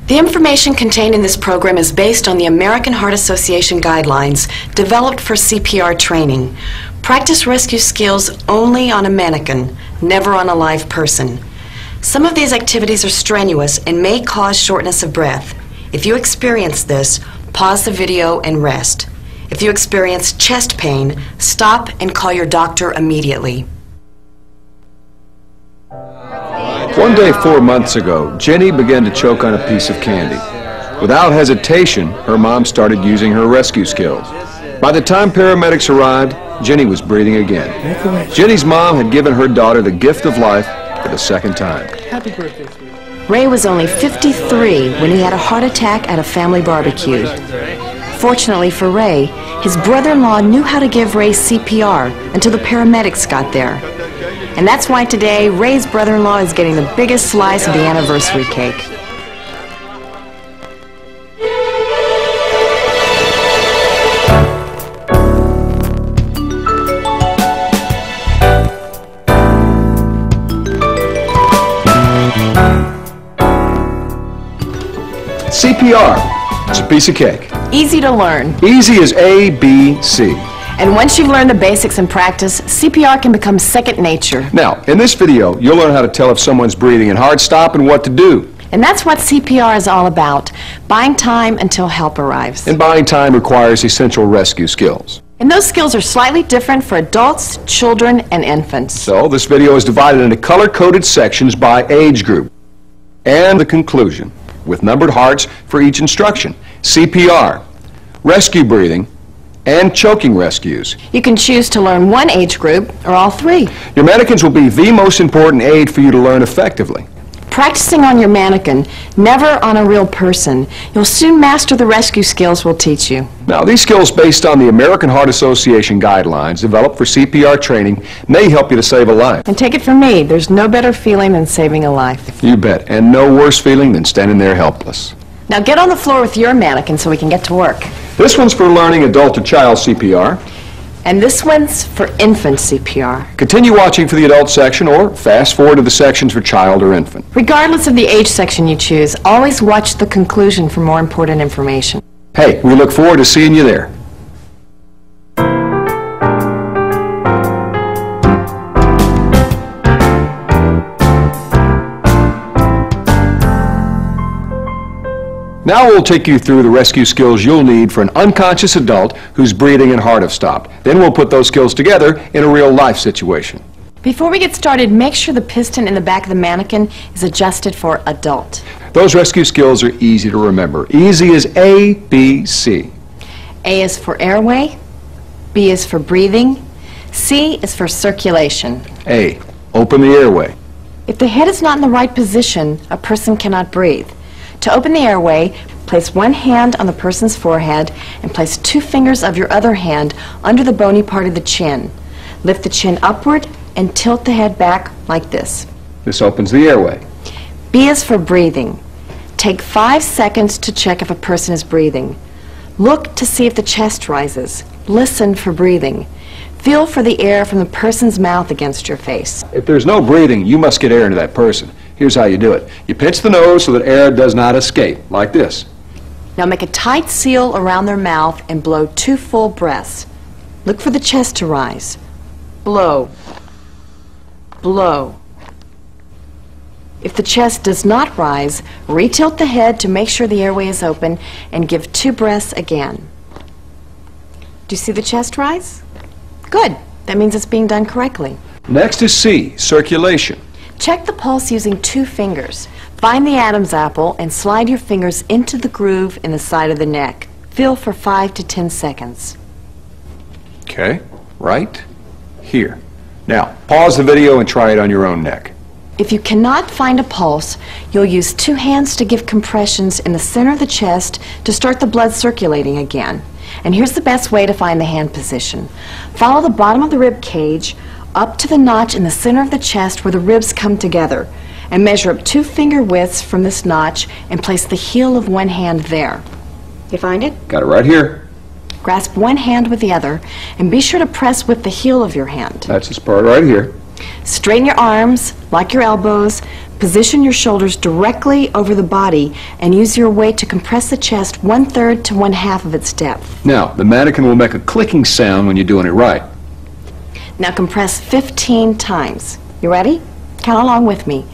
The information contained in this program is based on the American Heart Association guidelines developed for CPR training. Practice rescue skills only on a mannequin, never on a live person. Some of these activities are strenuous and may cause shortness of breath. If you experience this, pause the video and rest. If you experience chest pain, stop and call your doctor immediately. One day 4 months ago, Jenny began to choke on a piece of candy. Without hesitation, her mom started using her rescue skills. By the time paramedics arrived, Jenny was breathing again. Jenny's mom had given her daughter the gift of life for the second time. Happy birthday, sweetie. Ray was only 53 when he had a heart attack at a family barbecue. Fortunately for Ray, his brother-in-law knew how to give Ray CPR until the paramedics got there. And that's why today, Ray's brother-in-law is getting the biggest slice of the anniversary cake. CPR. It's a piece of cake. Easy to learn. Easy as A, B, C. And once you've learned the basics and practice, CPR can become second nature. Now, in this video, you'll learn how to tell if someone's breathing in hard stop and what to do. And that's what CPR is all about, buying time until help arrives. And buying time requires essential rescue skills. And those skills are slightly different for adults, children, and infants. So, this video is divided into color-coded sections by age group. And the conclusion, with numbered hearts for each instruction. CPR, rescue breathing, and choking rescues. You can choose to learn one age group or all three. Your mannequins will be the most important aid for you to learn effectively. Practicing on your mannequin, never on a real person, you'll soon master the rescue skills we'll teach you. Now, these skills based on the American Heart Association guidelines developed for CPR training may help you to save a life. And take it from me, there's no better feeling than saving a life. You bet, and no worse feeling than standing there helpless. Now get on the floor with your mannequin so we can get to work. This one's for learning adult to child CPR. And this one's for infant CPR. Continue watching for the adult section or fast forward to the sections for child or infant. Regardless of the age section you choose, always watch the conclusion for more important information. Hey, we look forward to seeing you there. Now we'll take you through the rescue skills you'll need for an unconscious adult whose breathing and heart have stopped. Then we'll put those skills together in a real-life situation. Before we get started, make sure the piston in the back of the mannequin is adjusted for adult. Those rescue skills are easy to remember. Easy as A, B, C. A is for airway, B is for breathing, C is for circulation. A, open the airway. If the head is not in the right position, a person cannot breathe. To open the airway, place one hand on the person's forehead and place 2 fingers of your other hand under the bony part of the chin. Lift the chin upward and tilt the head back like this. This opens the airway. B is for breathing. Take 5 seconds to check if a person is breathing. Look to see if the chest rises. Listen for breathing. Feel for the air from the person's mouth against your face. If there's no breathing, you must get air into that person. Here's how you do it. You pinch the nose so that air does not escape, like this. Now make a tight seal around their mouth and blow 2 full breaths. Look for the chest to rise. Blow. Blow. If the chest does not rise, retilt the head to make sure the airway is open and give 2 breaths again. Do you see the chest rise? Good. That means it's being done correctly. Next is C, circulation. Check the pulse using 2 fingers. Find the Adam's apple and slide your fingers into the groove in the side of the neck. Feel for 5 to 10 seconds. Okay, right here. Now, pause the video and try it on your own neck. If you cannot find a pulse, you'll use 2 hands to give compressions in the center of the chest to start the blood circulating again. And here's the best way to find the hand position. Follow the bottom of the rib cage up to the notch in the center of the chest where the ribs come together, and measure up 2 finger widths from this notch and place the heel of one hand there. You find it? Got it right here. Grasp one hand with the other and be sure to press with the heel of your hand. That's this part right here. Straighten your arms, like your elbows, Position your shoulders directly over the body and use your weight to compress the chest 1/3 to 1/2 of its depth. Now, the mannequin will make a clicking sound when you're doing it right. Now compress 15 times. You ready? Count along with me.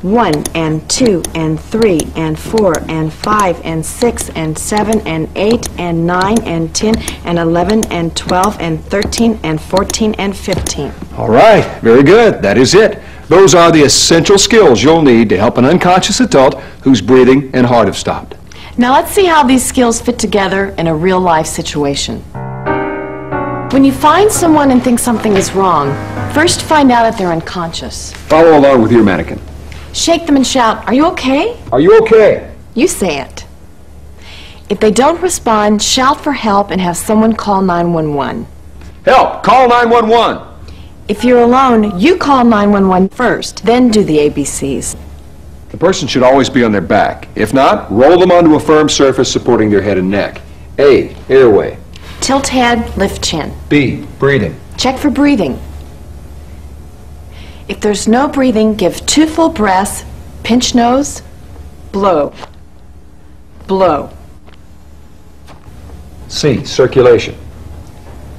1 and 2 and 3 and 4 and 5 and 6 and 7 and 8 and 9 and 10 and 11 and 12 and 13 and 14 and 15. All right, very good. That is it. Those are the essential skills you'll need to help an unconscious adult whose breathing and heart have stopped. Now let's see how these skills fit together in a real-life situation. When you find someone and think something is wrong, first find out if they're unconscious. Follow along with your mannequin. Shake them and shout, "Are you okay?" Are you okay? You say it. If they don't respond, shout for help and have someone call 911. Help! Call 911! If you're alone, you call 911 first, then do the ABCs. The person should always be on their back. If not, roll them onto a firm surface supporting their head and neck. A, airway. Tilt head, lift chin. B, breathing. Check for breathing. If there's no breathing, give 2 full breaths, pinch nose, blow, blow. C, circulation.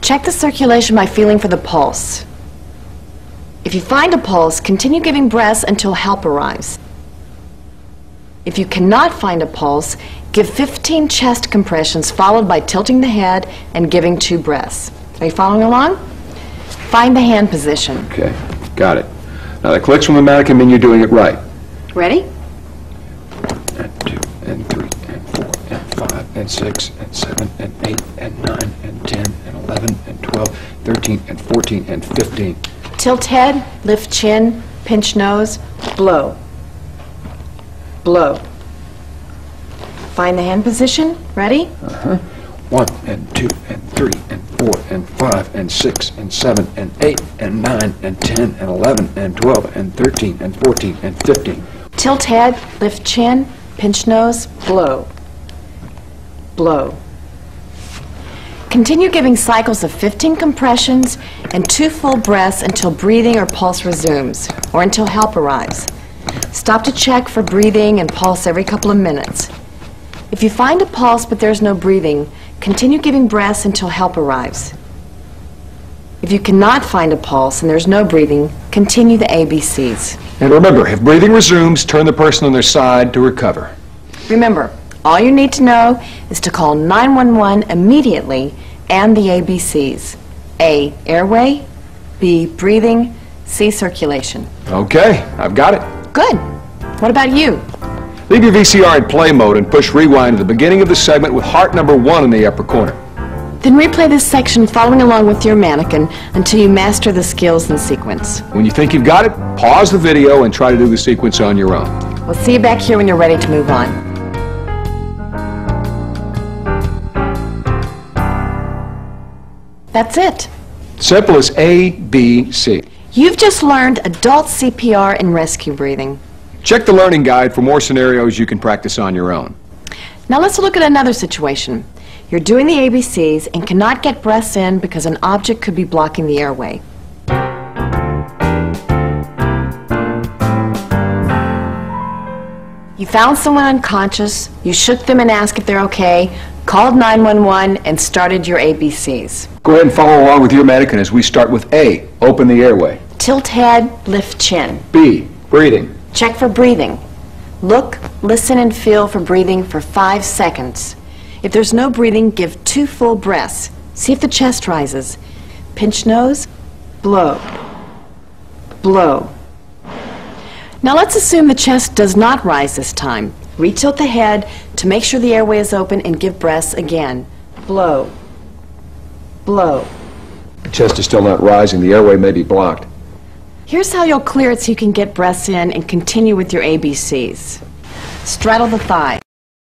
Check the circulation by feeling for the pulse. If you find a pulse, continue giving breaths until help arrives. If you cannot find a pulse, give 15 chest compressions followed by tilting the head and giving 2 breaths. Are you following along? Find the hand position. Okay, got it. Now the clicks from the mannequin mean you're doing it right. Ready? And 2 and 3 and 4 and 5 and 6 and 7 and 8 and 9 and 10 and 11 and 12, 13 and 14 and 15. Tilt head, lift chin, pinch nose, blow, blow. Find the hand position. Ready? 1 and 2 and 3 and 4 and 5 and 6 and 7 and 8 and 9 and 10 and 11 and 12 and 13 and 14 and 15. Tilt head, lift chin, pinch nose, blow, blow. Continue giving cycles of 15 compressions and 2 full breaths until breathing or pulse resumes, or until help arrives. Stop to check for breathing and pulse every couple of minutes. If you find a pulse but there's no breathing, continue giving breaths until help arrives. If you cannot find a pulse and there's no breathing, continue the ABCs. And remember, if breathing resumes, turn the person on their side to recover. Remember, all you need to know is to call 911 immediately and the ABCs. A, airway, B, breathing, C, circulation. Okay, I've got it. Good. What about you? Leave your VCR in play mode and push rewind to the beginning of the segment with heart number 1 in the upper corner. Then replay this section following along with your mannequin until you master the skills and sequence. When you think you've got it, pause the video and try to do the sequence on your own. We'll see you back here when you're ready to move on. That's it. Simple as A, B, C. You've just learned adult CPR and rescue breathing. Check the learning guide for more scenarios you can practice on your own. Now let's look at another situation. You're doing the ABCs and cannot get breaths in because an object could be blocking the airway. You found someone unconscious, you shook them and asked if they're okay, called 911 and started your ABCs. Go ahead and follow along with your mannequin as we start with A, open the airway. Tilt head, lift chin. B, breathing. Check for breathing. Look, listen, and feel for breathing for 5 seconds. If there's no breathing, give 2 full breaths. See if the chest rises. Pinch nose, blow, blow. Now let's assume the chest does not rise this time. Retilt the head to make sure the airway is open and give breaths again. Blow, blow. The chest is still not rising. The airway may be blocked. Here's how you'll clear it so you can get breaths in and continue with your ABCs. Straddle the thigh.